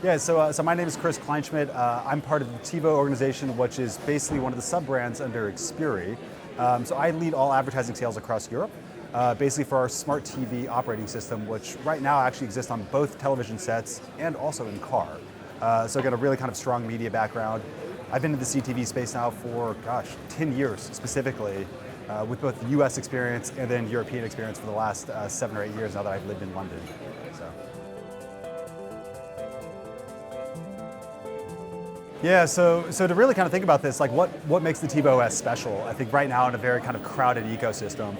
Yeah, so my name is Kleinschmidt. I'm part of the TiVo organization, which is basically one of the sub-brands under Xperi. So I lead all advertising sales across Europe, basically for our smart TV operating system, which right now actually exists on both television sets and also in car. So I've got a really kind of strong media background. I've been in the CTV space now for, 10 years specifically, with both the US experience and then European experience for the last 7 or 8 years now that I've lived in London. So. Yeah, so to really kind of think about this, like what makes the TiVo OS special, I think right now in a very kind of crowded ecosystem,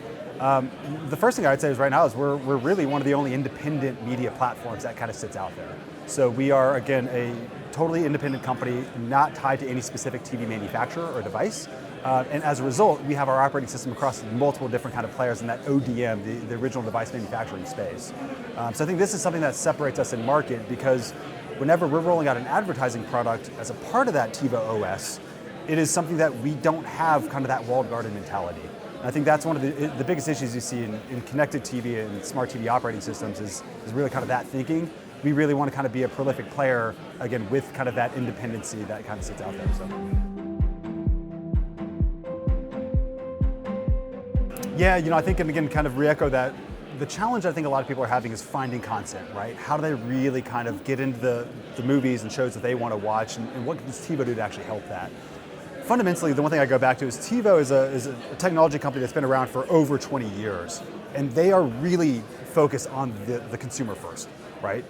the first thing I'd say is right now is we're really one of the only independent media platforms that kind of sits out there. So we are, again, a totally independent company, not tied to any specific TV manufacturer or device. And as a result, we have our operating system across multiple different kind of players in that ODM, the original device manufacturing space. So I think this is something that separates us in market because whenever we're rolling out an advertising product as a part of that TiVo OS, it is something that we don't have kind of that walled garden mentality. And I think that's one of the biggest issues you see in connected TV and smart TV operating systems is really kind of that thinking. We really want to kind of be a prolific player, again, with kind of that independency that kind of sits out there. So. Yeah, I think, and again, kind of re-echo that, the challenge I think a lot of people are having is finding content, right? How do they really kind of get into the movies and shows that they want to watch, and what does TiVo do to actually help that? Fundamentally, the one thing I go back to is TiVo is a technology company that's been around for over 20 years, and they are really focused on the consumer first, right?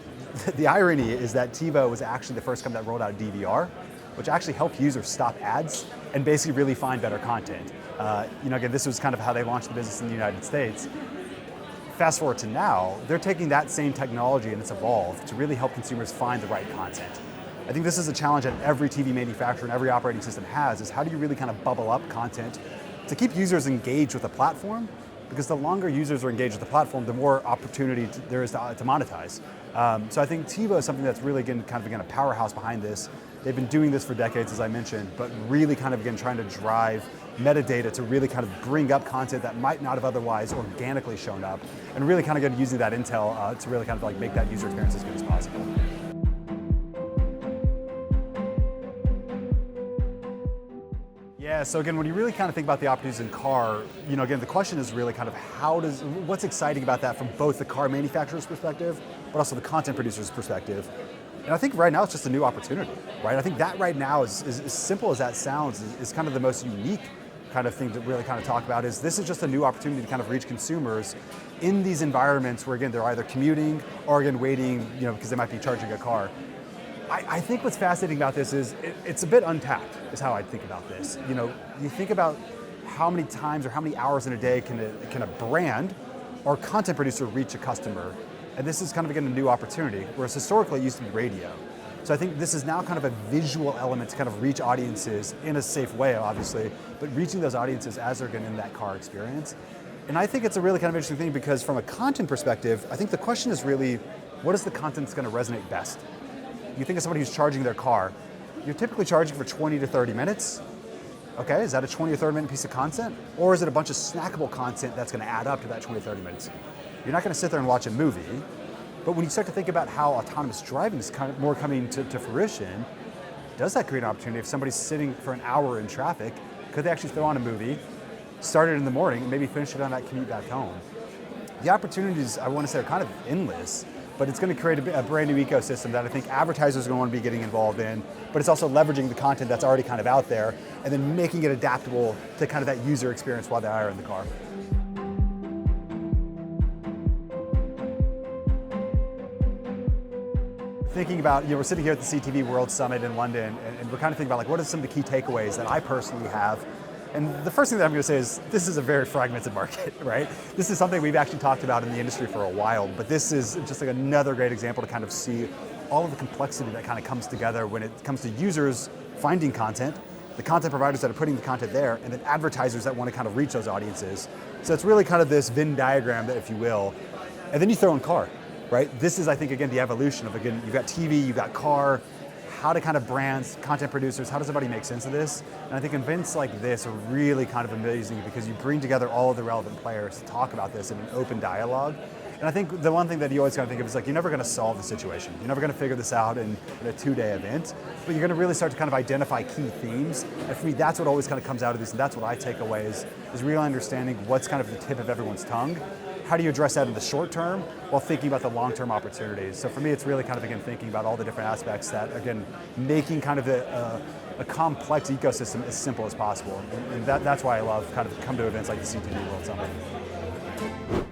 The irony is that TiVo was actually the first company that rolled out DVR, which actually helped users stop ads and basically really find better content. Again, this was kind of how they launched the business in the United States. Fast forward to now, they're taking that same technology and it's evolved to really help consumers find the right content. I think this is a challenge that every TV manufacturer and every operating system has, is how do you really kind of bubble up content to keep users engaged with the platform? Because the longer users are engaged with the platform, the more opportunity there is to monetize. So I think TiVo is something that's really, again, kind of a powerhouse behind this. They've been doing this for decades, as I mentioned, but really kind of, again, trying to drive metadata to really kind of bring up content that might not have otherwise organically shown up, and really kind of using that intel to really kind of like make that user experience as good as possible. Yeah, so again, when you really kind of think about the opportunities in car, again, the question is really kind of what's exciting about that from both the car manufacturer's perspective, but also the content producer's perspective. And I think right now it's just a new opportunity, right? I think that right now is as simple as that sounds, is kind of the most unique kind of thing to really kind of talk about, is this is just a new opportunity to kind of reach consumers in these environments where, again, they're either commuting or, again, waiting, because they might be charging a car. I think what's fascinating about this is it's a bit untapped, is how I think about this. You think about how many times or how many hours in a day can a brand or content producer reach a customer. And this is kind of, again, a new opportunity, whereas historically it used to be radio. So I think this is now kind of a visual element to kind of reach audiences in a safe way, obviously, but reaching those audiences as they're getting in that car experience. And I think it's a really kind of interesting thing because from a content perspective, I think the question is really, what is the content that's going to resonate best? You think of somebody who's charging their car, you're typically charging for 20 to 30 minutes. Okay, is that a 20 or 30 minute piece of content? Or is it a bunch of snackable content that's going to add up to that 20 or 30 minutes? You're not going to sit there and watch a movie, but when you start to think about how autonomous driving is kind of more coming to fruition, does that create an opportunity? If somebody's sitting for an hour in traffic, could they actually throw on a movie, start it in the morning, and maybe finish it on that commute back home? The opportunities, I want to say, are kind of endless, but it's going to create a brand new ecosystem that I think advertisers are going to want to be getting involved in, but it's also leveraging the content that's already kind of out there and then making it adaptable to kind of that user experience while they are in the car. Thinking about, we're sitting here at the CTV World Summit in London, and we're kind of thinking about, like, what are some of the key takeaways that I personally have? And the first thing that I'm going to say is this is a very fragmented market, right? This is something we've actually talked about in the industry for a while, but this is just like another great example to kind of see all of the complexity that kind of comes together when it comes to users finding content, the content providers that are putting the content there, and then advertisers that want to kind of reach those audiences. So it's really kind of this Venn diagram, if you will. And then you throw in car, right? This is, I think, again, the evolution of, again, you've got TV, you've got car, how do kind of brands, content producers, how does everybody make sense of this? And I think events like this are really kind of amazing because you bring together all of the relevant players to talk about this in an open dialogue. And I think the one thing that you always kind of think of is like, you're never going to solve the situation. You're never going to figure this out in a 2-day event, but you're going to really start to kind of identify key themes. And for me, that's what always kind of comes out of this, and that's what I take away is really understanding what's kind of the tip of everyone's tongue. How do you address that in the short term while thinking about the long-term opportunities? So for me, it's really kind of, again, thinking about all the different aspects that, again, making kind of a complex ecosystem as simple as possible. And that's why I love kind of come to events like the CTV World Summit.